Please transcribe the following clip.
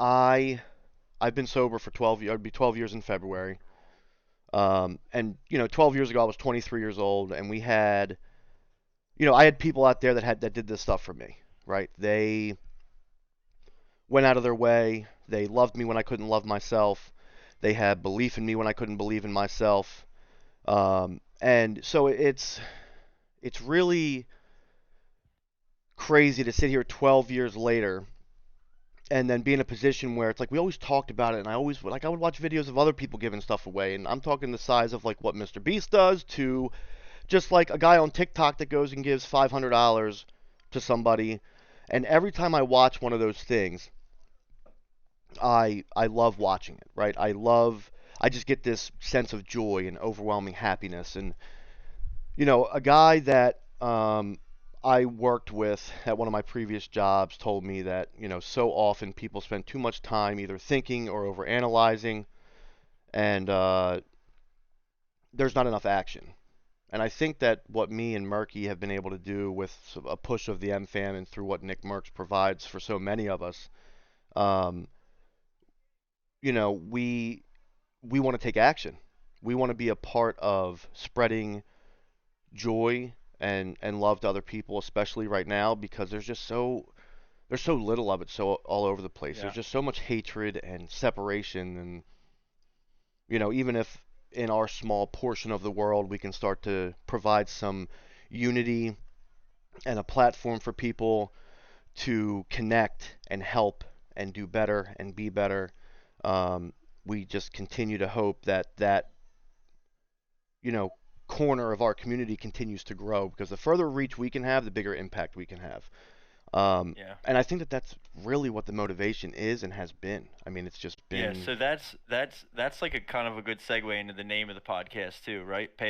I've been sober for 12 years. It'd be 12 years in February. And 12 years ago I was 23 years old, and I had people out there that did this stuff for me, right? They went out of their way. They loved me when I couldn't love myself. They had belief in me when I couldn't believe in myself. And so it's really crazy to sit here 12 years later and then be in a position where it's like we always talked about it, and I would watch videos of other people giving stuff away, and I'm talking the size of like what Mr. Beast does to just like a guy on TikTok that goes and gives $500 to somebody. And every time I watch one of those things, I love watching it, right? I just get this sense of joy and overwhelming happiness. And a guy that I worked with at one of my previous jobs told me that, so often people spend too much time either thinking or over analyzing, and there's not enough action. And I think that what me and Murky have been able to do with a push of the MFAM and through what Nick Merckx provides for so many of us, um, we want to take action. We want to be a part of spreading joy and love to other people, especially right now because there's so little of it so all over the place. There's Yeah. just so much hatred and separation, and even if in our small portion of the world we can start to provide some unity and a platform for people to connect and help and do better and be better. Um, we just continue to hope that you know corner of our community continues to grow, because the further reach we can have, the bigger impact we can have. Yeah. And I think that that's really what the motivation is and has been. I mean, it's just Yeah, been so that's like a kind of a good segue into the name of the podcast too, right? Pay